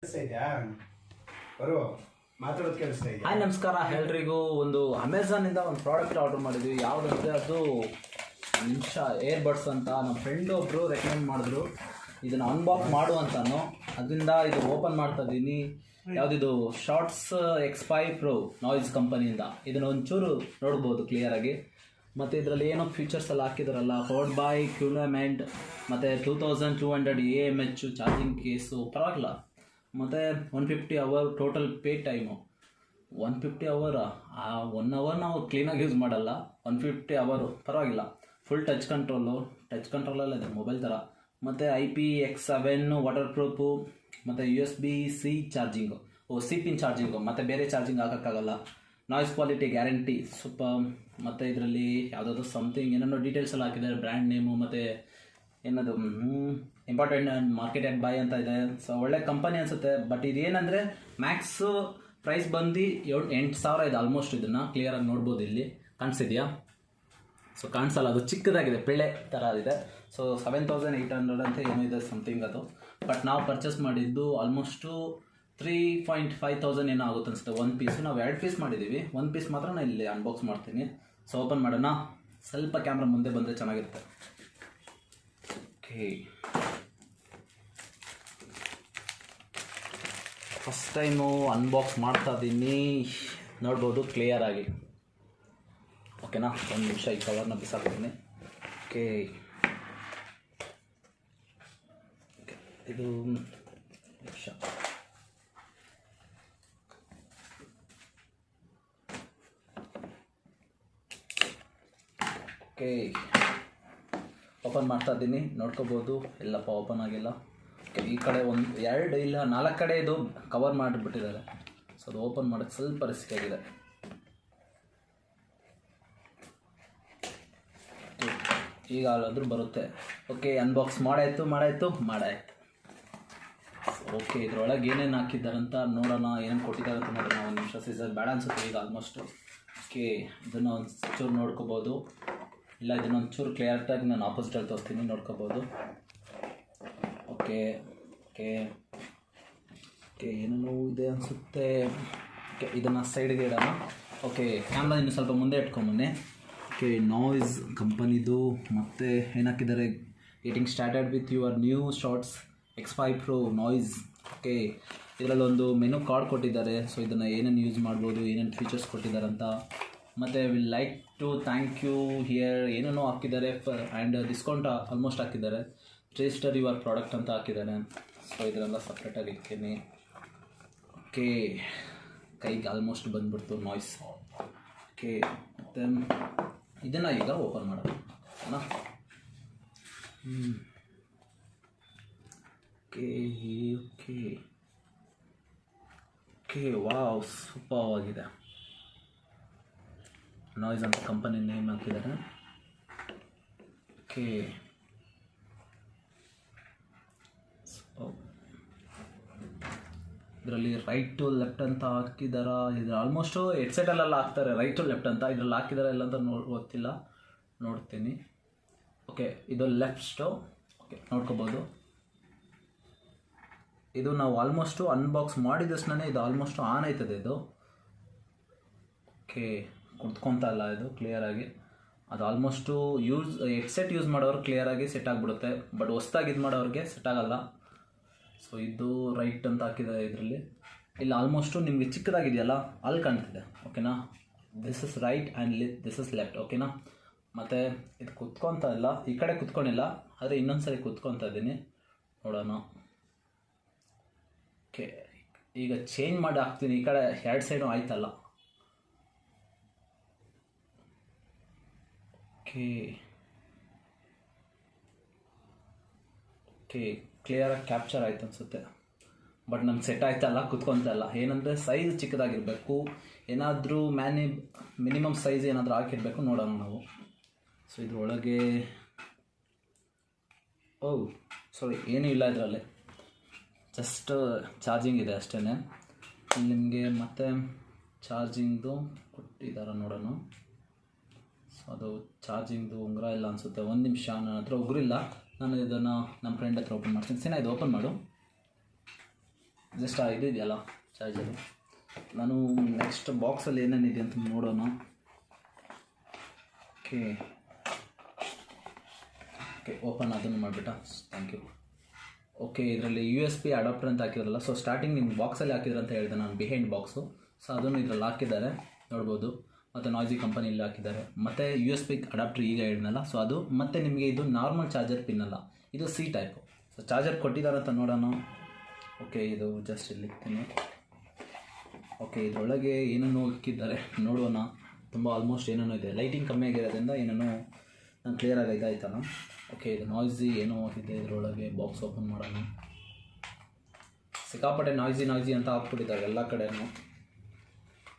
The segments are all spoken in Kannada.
ಹಾಯ್ ನಮಸ್ಕಾರ ಎಲ್ರಿಗೂ. ಒಂದು ಅಮೆಝಾನಿಂದ ಒಂದು ಪ್ರಾಡಕ್ಟ್ ಆರ್ಡರ್ ಮಾಡಿದ್ವಿ. ಯಾವುದಂದರೆ ಅದು ನಿಮಿಷ ಏರ್ಬಡ್ಸ್ ಅಂತ ನಮ್ಮ ಫ್ರೆಂಡ್ ಒಬ್ಬರು ರೆಕಮೆಂಡ್ ಮಾಡಿದ್ರು. ಇದನ್ನು ಅನ್ಬಾಕ್ಸ್ ಮಾಡು ಅಂತಾನು. ಅದರಿಂದ ಇದು ಓಪನ್ ಮಾಡ್ತಾ ಇದ್ದೀನಿ. ಯಾವುದಿದು ಶಾರ್ಟ್ಸ್ X5 Pro ನಾಯ್ಸ್ ಕಂಪನಿಯಿಂದ. ಇದನ್ನು ಒಂಚೂರು ನೋಡ್ಬೋದು ಕ್ಲಿಯರಾಗಿ. ಮತ್ತು ಇದರಲ್ಲಿ ಏನೋ ಫೀಚರ್ಸ್ ಎಲ್ಲ ಹಾಕಿದಾರಲ್ಲ, ಪವರ್ಡ್ ಬೈ 𝐭𝐡𝐚𝐧 ಮತ್ತು 2200 mAh ಚಾರ್ಜಿಂಗ್ ಕೇಸು, ಪರವಾಗಿಲ್ಲ. ಮತ್ತು 150 hour total pay time. 150 hour 1 hour ನಾವು ಕ್ಲೀನಾಗಿ ಯೂಸ್ ಮಾಡಲ್ಲ. 150 ಅವರು ಪರವಾಗಿಲ್ಲ. ಫುಲ್ ಟಚ್ ಕಂಟ್ರೋಲಲ್ಲ ಇದೆ ಮೊಬೈಲ್ ಥರ. ಮತ್ತು IP67 ವಾಟರ್ ಪ್ರೂಫು ಮತ್ತು USB-C charging, C pin charging. ಮತ್ತು ಬೇರೆ ಚಾರ್ಜಿಂಗ್ ಹಾಕೋಕ್ಕಾಗಲ್ಲ. Noise quality guarantee super. ಮತ್ತು ಇದರಲ್ಲಿ ಯಾವುದಾದ್ರು ಸಮಥಿಂಗ್ ಏನೇನೋ ಡೀಟೇಲ್ಸ್ ಎಲ್ಲ ಹಾಕಿದ್ದಾರೆ, ಬ್ರ್ಯಾಂಡ್ ನೇಮು ಮತ್ತು ಏನದು ಇಂಪಾರ್ಟೆಂಟ್ ಮಾರ್ಕೆಟೆಡ್ ಬೈ ಅಂತ ಇದೆ. ಸೊ ಒಳ್ಳೆ ಕಂಪನಿ ಅನಿಸುತ್ತೆ. ಬಟ್ ಇದೇನೆಂದರೆ ಮ್ಯಾಕ್ಸು ಪ್ರೈಸ್ ಬಂದು 8,000 ಇದೆ ಆಲ್ಮೋಸ್ಟ್. ಇದನ್ನು ಕ್ಲಿಯರಾಗಿ ನೋಡ್ಬೋದು, ಇಲ್ಲಿ ಕಾಣಿಸಿದೆಯಾ? ಸೊ ಕಾಣಿಸಲ್ಲ, ಅದು ಚಿಕ್ಕದಾಗಿದೆ, ಪಿಳ್ಳೆ ಥರ ಇದೆ. ಸೊ 7,800 ಅಂತ ಏನೋ ಇದೆ ಸಮಥಿಂಗ್ ಅದು. ಬಟ್ ನಾವು ಪರ್ಚೇಸ್ ಮಾಡಿದ್ದು ಆಲ್ಮೋಸ್ಟು 3,500 ಏನೋ ಆಗುತ್ತೆ ಅನಿಸುತ್ತೆ ಒಂದು ಪೀಸು. ನಾವು 2 ಪೀಸ್ ಮಾಡಿದ್ದೀವಿ. ಒಂದು ಪೀಸ್ ಮಾತ್ರ ನಾನು ಇಲ್ಲಿ ಅನ್ಬಾಕ್ಸ್ ಮಾಡ್ತೀನಿ. ಸೊ ಓಪನ್ ಮಾಡೋಣ. ಸ್ವಲ್ಪ ಕ್ಯಾಮ್ರಾ ಮುಂದೆ ಬಂದರೆ ಚೆನ್ನಾಗಿರುತ್ತೆ. ಓಕೆ, ಫಸ್ಟ್ ಟೈಮು ಅನ್ಬಾಕ್ಸ್ ಮಾಡ್ತಾ ಇದ್ದೀನಿ, ನೋಡ್ಬೋದು ಕ್ಲಿಯರಾಗಿ. ಓಕೆನಾ? ಒಂದು ನಿಮಿಷ ಈ ಕವರ್ನ ಬಿಸಾಕ್ತೀನಿ. ಓಕೆ, ಇದು ನಿಮಿಷ. ಓಕೆ, ಓಪನ್ ಮಾಡ್ತಾ ಇದ್ದೀನಿ, ನೋಡ್ಕೋಬೋದು. ಎಲ್ಲಪ್ಪ ಓಪನ್ ಆಗಿಲ್ಲ. ಓಕೆ, ಈ ಕಡೆ 1 2 ಇಲ್ಲ 4 ಕಡೆ ಇದು ಕವರ್ ಮಾಡಿಬಿಟ್ಟಿದ್ದಾರೆ. ಸೊ ಅದು ಓಪನ್ ಮಾಡೋಕ್ಕೆ ಸ್ವಲ್ಪ ರಿಸ್ಕ್ ಆಗಿದೆ. ಈಗ ಅಲ್ಲಾದರೂ ಬರುತ್ತೆ. Okay, unbox ಮಾಡಾಯಿತು. ಓಕೆ, ಇದ್ರೊಳಗೆ ಏನೇನು ಹಾಕಿದ್ದಾರೆ ಅಂತ ನೋಡೋಣ, ಏನೇನು ಕೊಟ್ಟಿದ್ದಾರೆ ಅಂತ ನೋಡೋಣ. ಒಂದು ನಿಮಿಷ. ಸೀಸರ್ ಬೇಡ ಅನಿಸುತ್ತೆ ಈಗ ಆಲ್ಮೋಸ್ಟು. ಓಕೆ, ಇದನ್ನು ಒಂದು ಚೂರು ನೋಡ್ಕೋಬೋದು. ಇಲ್ಲ, ಇದನ್ನೊಂದು ಚೂರು ಕ್ಲಿಯರ್ಟಾಗಿ ನಾನು ಆಪೋಸಿಟಲ್ಲಿ ತೋರಿಸ್ತೀನಿ, ನೋಡ್ಕೋಬೋದು. ಓಕೆ, ಏನೇನೋ ಇದೆ ಅನಿಸುತ್ತೆ. ಓಕೆ, ಇದನ್ನು ಸೈಡ್ಗೆ ಇಡೋಣ. ಓಕೆ, ಕ್ಯಾಮ್ರಾ ಇನ್ನು ಸ್ವಲ್ಪ ಮುಂದೆ ಇಟ್ಕೊಂಬನ್ನಿ. ಓಕೆ, ನಾಯ್ಸ್ ಕಂಪನಿದು. ಮತ್ತು ಏನು ಹಾಕಿದ್ದಾರೆ, getting started with your new shots X5 Pro Noise. Okay, ಇದರಲ್ಲೊಂದು ಮೆನು ಕಾರ್ಡ್ ಕೊಟ್ಟಿದ್ದಾರೆ. ಸೊ ಇದನ್ನು ಏನೇನು ಯೂಸ್ ಮಾಡ್ಬೋದು, ಏನೇನು ಫೀಚರ್ಸ್ ಕೊಟ್ಟಿದ್ದಾರೆ ಅಂತ. ಮತ್ತು will like to thank you here ಏನೇನೋ ಹಾಕಿದ್ದಾರೆ. ಆ್ಯಂಡ್ ಡಿಸ್ಕೌಂಟ್ ಆಲ್ಮೋಸ್ಟ್ ಹಾಕಿದ್ದಾರೆ. ರಿಜಿಸ್ಟರ್ ಯುವರ್ ಪ್ರಾಡಕ್ಟ್ ಅಂತ ಹಾಕಿದ್ದಾರೆ. ಸೊ ಇದರೆಲ್ಲ ಸಪ್ರೇಟಾಗಿ ಇರ್ತೀನಿ. ಓಕೆ, ಕೈಗೆ ಆಲ್ಮೋಸ್ಟ್ ಬಂದ್ಬಿಡ್ತು ನಾಯ್ಸ್. ಓಕೆ, ಮತ್ತು ಇದನ್ನು ಈಗ ಓಪನ್ ಮಾಡೋಣ. ಓಕೆ, ವಾವ್, ಸೂಪರ್ ಆಗಿದೆ. ನಾಯ್ಸ್ ಅಂತ ಕಂಪನಿ ನೇಮ್ ಹಾಕಿದ್ದಾರೆ. ಓಕೆ, ಇದರಲ್ಲಿ ರೈಟ್ ಟು ಲೆಫ್ಟ್ ಅಂತ ಹಾಕಿದಾರ. ಇದು ಆಲ್ಮೋಸ್ಟು ಹೆಡ್ಸೆಟಲ್ಲೆಲ್ಲ ಹಾಕ್ತಾರೆ ರೈಟ್ ಟು ಲೆಫ್ಟ್ ಅಂತ. ಇದರಲ್ಲಿ ಹಾಕಿದ್ದಾರೆ ಇಲ್ಲ ಅಂತ ಗೊತ್ತಿಲ್ಲ, ನೋಡ್ತೀನಿ. ಓಕೆ, ಇದು ಲೆಫ್ಟು. ಓಕೆ, ನೋಡ್ಕೋಬೋದು. ಇದು ನಾವು ಆಲ್ಮೋಸ್ಟು ಅನ್ಬಾಕ್ಸ್ ಮಾಡಿದ ತಕ್ಷಣ ಇದು ಆಲ್ಮೋಸ್ಟು ಆನ್ ಆಯ್ತದೆ ಇದು. ಓಕೆ, ಕುತ್ಕೊತಾ ಇಲ್ಲ ಇದು ಕ್ಲಿಯರಾಗಿ. ಅದು ಆಲ್ಮೋಸ್ಟು ಹೆಡ್ಸೆಟ್ ಯೂಸ್ ಮಾಡೋರು ಕ್ಲಿಯರಾಗಿ ಸೆಟ್ ಆಗಿಬಿಡುತ್ತೆ. ಬಟ್ ಹೊಸ್ದಾಗಿ ಇದು ಮಾಡೋರಿಗೆ ಸೆಟ್ ಆಗೋಲ್ಲ. ಸೊ ಇದು ರೈಟ್ ಅಂತ ಹಾಕಿದೆ ಇದರಲ್ಲಿ. ಇಲ್ಲಿ ಆಲ್ಮೋಸ್ಟು ನಿಮಗೆ ಚಿಕ್ಕದಾಗಿದೆಯಲ್ಲ, ಅಲ್ಲಿ ಕಾಣ್ತಿದೆ. ಓಕೆನಾ? This is right and this is left. ಓಕೆನಾ? ಮತ್ತು ಇದು ಕುತ್ಕೊತಾ ಇಲ್ಲ, ಈ ಕಡೆ ಕುತ್ಕೊಂಡಿಲ್ಲ, ಆದರೆ ಇನ್ನೊಂದು ಸರಿ ಕುತ್ಕೊತಾ ಇದ್ದೀನಿ. ನೋಡೋಣ. ಓಕೆ, ಈಗ ಚೇಂಜ್ ಮಾಡಿ ಹಾಕ್ತೀನಿ. ಈ ಕಡೆ 2 ಸೈಡು ಆಯ್ತಲ್ಲ. ಓಕೆ, ಕ್ಲಿಯರಾಗಿ ಕ್ಯಾಪ್ಚರ್ ಆಯ್ತು ಅನಿಸುತ್ತೆ. ಬಟ್ ನಮ್ಗೆ ಸೆಟ್ ಆಯ್ತಲ್ಲ, ಕುತ್ಕೊತಾ ಇಲ್ಲ. ಏನಂದರೆ ಸೈಜ್ ಚಿಕ್ಕದಾಗಿರಬೇಕು. ಏನಾದರೂ ಮಿನಿಮಮ್ ಸೈಜ್ ಏನಾದರೂ ಹಾಕಿರಬೇಕು. ನೋಡೋಣ ನಾವು. ಸೊ ಇದ್ರೊಳಗೆ ಸಾರಿ, ಏನೂ ಇಲ್ಲ ಇದರಲ್ಲಿ. ಜಸ್ಟ್ ಚಾರ್ಜಿಂಗ್ ಇದೆ ಅಷ್ಟೇ. ನಿಮಗೆ ಮತ್ತೆ ಚಾರ್ಜಿಂಗ್ದು ಕೊಟ್ಟಿದ್ದಾರೆ, ನೋಡೋಣ. ಸೊ ಅದು ಚಾರ್ಜಿಂಗ್ದು ಉಂಗುರ ಇಲ್ಲ ಅನಿಸುತ್ತೆ. ಒಂದು ನಿಮಿಷ, ನನ್ನ ಹತ್ರ ಉಗುರಿಲ್ಲ. ನಾನು ಇದನ್ನು ನಮ್ಮ ಫ್ರೆಂಡ್ ಹತ್ರ ಓಪನ್ ಮಾಡ್ತೀನಿ. ಇದು ಓಪನ್ ಮಾಡು. ಜಸ್ಟ್ ಇದೆಯಲ್ಲ ಚಾರ್ಜರು. ನಾನು ನೆಕ್ಸ್ಟ್ ಬಾಕ್ಸಲ್ಲಿ ಏನೇನಿದೆ ಅಂತ ನೋಡೋಣ. ಓಕೆ ಓಕೆ, ಓಪನ್ ಅದನ್ನು ಮಾಡಿಬಿಟ್ಟ. Thank you. ಓಕೆ, ಇದರಲ್ಲಿ USB ಅಡಾಪ್ಟರ್ ಅಂತ ಹಾಕಿದ್ರಲ್ಲ. ಸೊ ಸ್ಟಾರ್ಟಿಂಗ್ ನಿಮ್ಮ ಬಾಕ್ಸಲ್ಲಿ ಹಾಕಿದ್ರೆ ಅಂತ ಹೇಳಿದೆ ನಾನು, ಬಿಹೈಂಡ್ ಬಾಕ್ಸು. ಸೊ ಅದನ್ನು ಇದರಲ್ಲಿ ಹಾಕಿದ್ದಾರೆ ನೋಡ್ಬೋದು. ಮತ್ತು ನಾಯ್ಸಿ ಕಂಪನಿಯಲ್ಲಿ ಹಾಕಿದ್ದಾರೆ. ಮತ್ತು USB ಅಡಾಪ್ಟರ್ ಈಗ ಹೇಳಿದ್ನಲ್ಲ, ಸೊ ಅದು. ಮತ್ತು ನಿಮಗೆ ಇದು ನಾರ್ಮಲ್ ಚಾರ್ಜರ್ ಪಿನ್ ಅಲ್ಲ, ಇದು C ಟೈಪು. ಸೊ ಚಾರ್ಜರ್ ಕೊಟ್ಟಿದ್ದಾರೆ ಅಂತ ನೋಡೋಣ. ಓಕೆ, ಇದು ಜಸ್ಟ್ ಇಲ್ಲಿ ಇರ್ತೀನಿ. ಓಕೆ, ಇದರೊಳಗೆ ಏನೇನೋ ಇಕ್ಕಿದ್ದಾರೆ ನೋಡೋಣ. ತುಂಬ ಆಲ್ಮೋಸ್ಟ್ ಏನೇನೋ ಇದೆ. ಲೈಟಿಂಗ್ ಕಮ್ಮಿ ಆಗಿರೋದ್ರಿಂದ ಏನೇನೋ ನಾನು ಕ್ಲಿಯರಾಗಿ ಇದಾಯ್ತಲ್ಲ. ಓಕೆ, ಇದು ನಾಯ್ಸಿ ಏನೋ ಇದೆ ಇದರೊಳಗೆ. ಬಾಕ್ಸ್ ಓಪನ್ ಮಾಡೋಣ. ಸಿಕ್ಕಾಪಟ್ಟೆ ನಾಯ್ಸಿ ಅಂತ ಹಾಕ್ಬಿಟ್ಟಿದ್ದಾರೆ ಎಲ್ಲ ಕಡೆನೂ.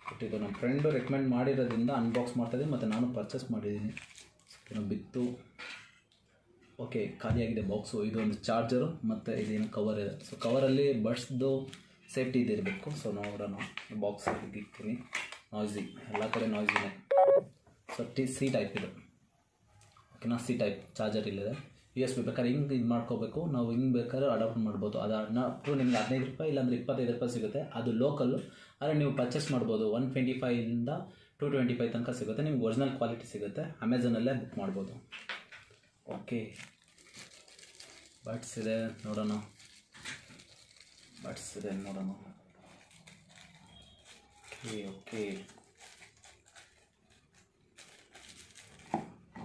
ಬಟ್ ಇದು ನಮ್ಮ ಫ್ರೆಂಡು ರೆಕಮೆಂಡ್ ಮಾಡಿರೋದ್ರಿಂದ ಅನ್ಬಾಕ್ಸ್ ಮಾಡ್ತಾಯಿದ್ದೀನಿ ಮತ್ತು ನಾನು ಪರ್ಚೇಸ್ ಮಾಡಿದ್ದೀನಿ. ಏನೋ ಬಿತ್ತು. ಓಕೆ, ಖಾಲಿಯಾಗಿದೆ ಬಾಕ್ಸು. ಇದೊಂದು ಚಾರ್ಜರು ಮತ್ತು ಇದೇನು ಕವರ್ ಇದೆ. ಸೊ ಕವರಲ್ಲಿ ಬಡ್ಸ್ದು ಸೇಫ್ಟಿ ಇದಿರಬೇಕು. ಸೊ ನೋಡೋಣ. ಬಾಕ್ಸ್ ಇಕ್ತೀನಿ. ನಾಯ್ಸಿ, ಎಲ್ಲ ಕಡೆ ನಾಯ್ಸಿನೇ. ಸೊ C ಟೈಪ್ ಇದು. ಓಕೆನಾ, C ಟೈಪ್ ಚಾರ್ಜರ್ ಇಲ್ಲಿದೆ. USB ಬೇಕಾದ್ರೆ ಹಿಂಗೆ ಇದು ಮಾಡ್ಕೋಬೇಕು ನಾವು. ಹಿಂಗೆ ಬೇಕಾದ್ರೆ ಅಡಾಪ್ಟ್ ಮಾಡ್ಬೋದು. ಅದು ಅಡಾಪ್ಟ್ರು ನಿಮ್ಗೆ 15 ರೂಪಾಯಿ ಇಲ್ಲಾಂದರೆ 25 ರೂಪಾಯಿ ಸಿಗುತ್ತೆ. ಅದು ಲೋಕಲ್ಲು. ಆದರೆ ನೀವು ಪರ್ಚೇಸ್ ಮಾಡ್ಬೋದು. 125ಇಂದ 225 ತನಕ ಸಿಗುತ್ತೆ. ನಿಮ್ಗೆ ಒರಿಜಿನಲ್ ಕ್ವಾಲಿಟಿ ಸಿಗುತ್ತೆ. ಅಮೆಝಾನಲ್ಲೇ ಬುಕ್ ಮಾಡ್ಬೋದು. ಓಕೆ, ಬಡ್ಸ್ ಇದೆ ನೋಡೋಣ.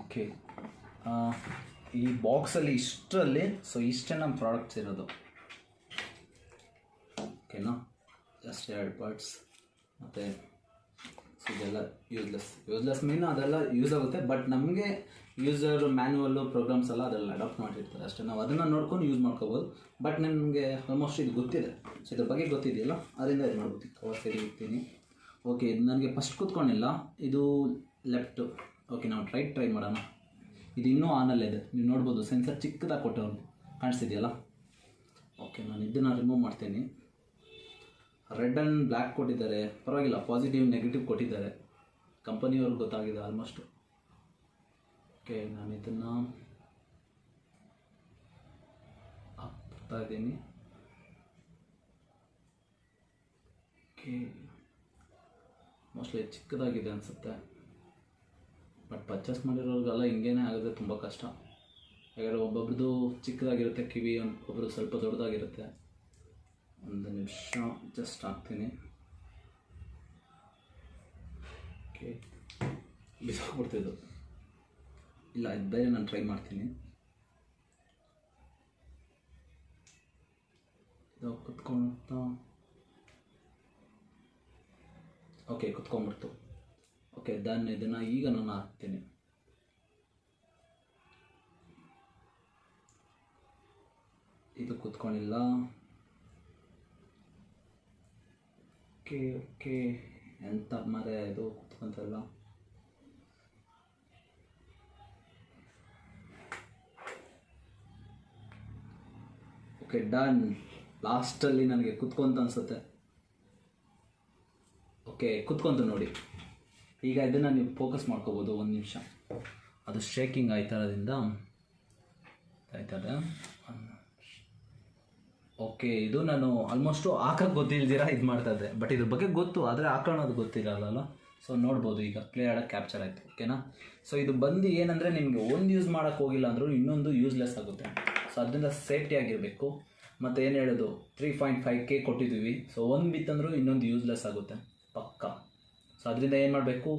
ಓಕೆ ಈ ಬಾಕ್ಸಲ್ಲಿ ಇಷ್ಟರಲ್ಲಿ ಇಷ್ಟೇ ನಮ್ಮ ಪ್ರಾಡಕ್ಟ್ಸ್ ಇರೋದು. ಓಕೆನಾ, ಜಸ್ಟ್ 2 ಬಡ್ಸ್. ಮತ್ತು ಇದೆಲ್ಲ ಯೂಸ್ಲೆಸ್ ಮೀನು ಅದೆಲ್ಲ ಯೂಸ್ ಆಗುತ್ತೆ. ಬಟ್ ನಮಗೆ ಯೂಸರ್ ಮ್ಯಾನ್ಯುವಲ್ಲು ಪ್ರೋಗ್ರಾಮ್ಸ್ ಎಲ್ಲ ಅದೆಲ್ಲ ಅಡಾಪ್ಟ್ ಮಾಡಿರ್ತಾರೆ ಅಷ್ಟೇ. ನಾವು ಅದನ್ನು ನೋಡ್ಕೊಂಡು ಯೂಸ್ ಮಾಡ್ಕೋಬೋದು. ಬಟ್ ನನಗೆ ಆಲ್ಮೋಸ್ಟ್ ಇದು ಗೊತ್ತಿದೆ. ಸೊ ಇದ್ರ ಬಗ್ಗೆ ಗೊತ್ತಿದೆಯಲ್ಲ, ಅದರಿಂದ ಇದು ಮಾಡ್ಬೋದು. ಕವರ್ ಸೈಡ್ ಇರ್ತೀನಿ. ಓಕೆ, ಇದು ನನಗೆ ಫಸ್ಟ್ ಕೂತ್ಕೊಂಡಿಲ್ಲ. ಇದು ಲೆಫ್ಟು. ಓಕೆ, ನಾವು ಟ್ರೈ ಮಾಡೋಣ. ಇದು ಇನ್ನೂ ಆನಲ್ಲಿದೆ. ನೀವು ನೋಡ್ಬೋದು, ಸೆನ್ಸರ್ ಚಿಕ್ಕದಾಗಿ ಕೊಟ್ಟವನು ಕಾಣಿಸ್ತಿದೆಯಲ್ಲ. ಓಕೆ, ನಾನು ಇದನ್ನು ರಿಮೂವ್ ಮಾಡ್ತೀನಿ. ರೆಡ್ ಆ್ಯಂಡ್ ಬ್ಲ್ಯಾಕ್ ಕೊಟ್ಟಿದ್ದಾರೆ, ಪರವಾಗಿಲ್ಲ. ಪಾಸಿಟಿವ್ ನೆಗೆಟಿವ್ ಕೊಟ್ಟಿದ್ದಾರೆ. ಕಂಪನಿಯವ್ರಿಗೆ ಗೊತ್ತಾಗಿದೆ ಆಲ್ಮೋಸ್ಟ್. ಓಕೆ, ನಾನು ಇದನ್ನು ಹಾಕ್ತಾ ಇದ್ದೀನಿ. ಓಕೆ, ಮೋಸ್ಟ್ಲಿ ಚಿಕ್ಕದಾಗಿದೆ ಅನಿಸುತ್ತೆ. ಬಟ್ ಪರ್ಚೇಸ್ ಮಾಡಿರೋರಿಗೆಲ್ಲ ಹಿಂಗೇನೆ ಆಗೋದು ತುಂಬ ಕಷ್ಟ. ಯಾಕಂದರೆ ಒಬ್ಬೊಬ್ರದ್ದು ಚಿಕ್ಕದಾಗಿರುತ್ತೆ ಕಿವಿ, ಒಬ್ಬರು ಸ್ವಲ್ಪ ದೊಡ್ಡದಾಗಿರುತ್ತೆ. ಒಂದು ನಿಮಿಷ ಜಸ್ಟ್ ಹಾಕ್ತೀನಿ. ಓಕೆ, ಬಿಸಾಕ್ಬಿಡ್ತಿದ್ದು. ಇಲ್ಲ, ಇದು ಬೇರೆ ನಾನು ಟ್ರೈ ಮಾಡ್ತೀನಿ. ಇದು ಕುತ್ಕೊಳ್ತಾ. ಓಕೆ, ಕುತ್ಕೊಂಡ್ಬಿಡ್ತು. ಓಕೆ, ಇದನ್ನು ಈಗ ನಾನು ಹಾಕ್ತೀನಿ. ಇದು ಕುತ್ಕೊಂಡಿಲ್ಲ. ಓಕೆ ಎಂತ ಮರೆ ಇದು ಕುತ್ಕೊಂತಲ್ಲ. Okay, done. ಲಾಸ್ಟಲ್ಲಿ ನನಗೆ ಕುತ್ಕೊಂತ ಅನಿಸುತ್ತೆ. ಓಕೆ, ಕುತ್ಕೊಂತು ನೋಡಿ. ಈಗ ಇದನ್ನು ನೀವು ಫೋಕಸ್ ಮಾಡ್ಕೋಬೋದು. 1 ನಿಮಿಷ. ಅದು ಶೇಕಿಂಗ್ ಆಯ್ತರೋದ್ರಿಂದ ಆಯ್ತದೆ. ಓಕೆ, ಇದು ನಾನು ಆಲ್ಮೋಸ್ಟು ಹಾಕೋಕ್ಕೆ ಗೊತ್ತಿಲ್ದಿರ ಇದು ಮಾಡ್ತಾಯಿದ್ದೆ. ಬಟ್ ಇದ್ರ ಬಗ್ಗೆ ಗೊತ್ತು, ಆದರೆ ಹಾಕೊಳ್ಳೋದು ಗೊತ್ತಿರಲ್ಲ. ಸೊ ನೋಡ್ಬೋದು, ಈಗ ಕ್ಲಿಯರಾಗಿ ಕ್ಯಾಪ್ಚರ್ ಆಯಿತು. ಓಕೆನಾ. ಸೊ ಇದು ಬಂದು ಏನಂದರೆ ನಿಮಗೆ ಒಂದು ಯೂಸ್ ಮಾಡೋಕ್ಕೆ ಹೋಗಿಲ್ಲ ಅಂದರೂ ಇನ್ನೊಂದು ಯೂಸ್ಲೆಸ್ ಆಗುತ್ತೆ. ಸೊ ಅದರಿಂದ ಸೇಫ್ಟಿಯಾಗಿರಬೇಕು. ಮತ್ತು ಏನು ಹೇಳೋದು, 3.5K ಕೊಟ್ಟಿದ್ದೀವಿ. ಸೊ ಒಂದು ಬಿತ್ತಂದರೂ ಇನ್ನೊಂದು ಯೂಸ್ಲೆಸ್ ಆಗುತ್ತೆ ಪಕ್ಕ. ಸೊ ಅದರಿಂದ ಏನು ಮಾಡಬೇಕು,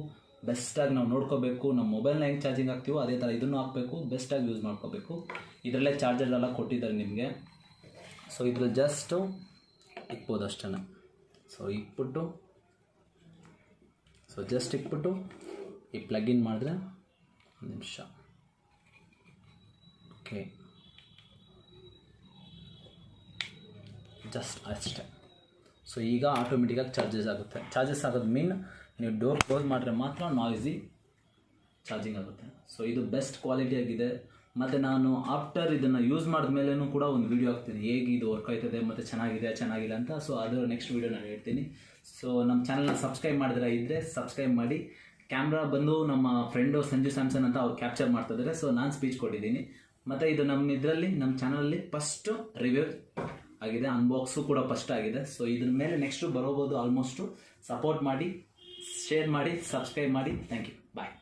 ಬೆಸ್ಟಾಗಿ ನಾವು ನೋಡ್ಕೋಬೇಕು. ನಮ್ಮ ಮೊಬೈಲ್ನ ಹೆಂಗೆ ಚಾರ್ಜಿಂಗ್ ಹಾಕ್ತೀವೋ ಅದೇ ಥರ ಇದನ್ನು ಹಾಕಬೇಕು. ಬೆಸ್ಟಾಗಿ ಯೂಸ್ ಮಾಡ್ಕೋಬೇಕು. ಇದರಲ್ಲೇ ಚಾರ್ಜರ್ಲೆಲ್ಲ ಕೊಟ್ಟಿದ್ದಾರೆ ನಿಮಗೆ. ಸೊ ಇದ್ರಲ್ಲಿ ಜಸ್ಟು ಇಕ್ಬೋದು ಅಷ್ಟೇ. ಸೊ ಇಕ್ಬಿಟ್ಟು ಈ ಪ್ಲಗಿನ್ ಮಾಡಿದ್ರೆ 1 ನಿಮಿಷ. ಓಕೆ, ಜಸ್ಟ್ ಅಷ್ಟೇ. ಸೊ ಈಗ ಆಟೋಮೆಟಿಕಾಗಿ ಚಾರ್ಜಸ್ ಆಗೋದು ಮೀನ್ ನೀವು ಡೋರ್ ಕ್ಲೋಸ್ ಮಾಡಿದ್ರೆ ಮಾತ್ರ ನಾಯ್ಸಿ ಚಾರ್ಜಿಂಗ್ ಆಗುತ್ತೆ. ಸೊ ಇದು ಬೆಸ್ಟ್ ಕ್ವಾಲಿಟಿಯಾಗಿದೆ. ಮತ್ತು ನಾನು ಆಫ್ಟರ್ ಇದನ್ನು ಯೂಸ್ ಮಾಡಿದ ಮೇಲೂ ಕೂಡ ಒಂದು ವೀಡಿಯೋ ಹಾಕ್ತೀನಿ, ಹೇಗೆ ಇದು ವರ್ಕ್ ಆಯ್ತದೆ ಮತ್ತು ಚೆನ್ನಾಗಿಲ್ಲ ಅಂತ. ಸೊ ಅದು ನೆಕ್ಸ್ಟ್ ವೀಡಿಯೋ ನಾನು ಹೇಳ್ತೀನಿ. ಸೊ ನಮ್ಮ ಚಾನಲ್ನ ಸಬ್ಸ್ಕ್ರೈಬ್ ಮಾಡಿದ್ರೆ ಇದ್ದರೆ ಸಬ್ಸ್ಕ್ರೈಬ್ ಮಾಡಿ. ಕ್ಯಾಮ್ರಾ ಬಂದು ನಮ್ಮ ಫ್ರೆಂಡು ಸಂಜು ಸ್ಯಾಮ್ಸನ್ ಅಂತ ಅವ್ರು ಕ್ಯಾಪ್ಚರ್ ಮಾಡ್ತಿದ್ದಾರೆ. ಸೊ ನಾನು ಸ್ಪೀಚ್ ಕೊಟ್ಟಿದ್ದೀನಿ. ಮತ್ತು ಇದು ನಮ್ಮ ಚಾನಲಲ್ಲಿ ಫಸ್ಟು ರಿವ್ಯೂ ಆಗಿದೆ, ಅನ್ಬಾಕ್ಸು ಕೂಡ ಫಸ್ಟ್ ಆಗಿದೆ. ಸೊ ಇದ್ರ ಮೇಲೆ ನೆಕ್ಸ್ಟು ಬರೋಬೋದು ಆಲ್ಮೋಸ್ಟು. ಸಪೋರ್ಟ್ ಮಾಡಿ, ಶೇರ್ ಮಾಡಿ, ಸಬ್ಸ್ಕ್ರೈಬ್ ಮಾಡಿ. Thank you, bye.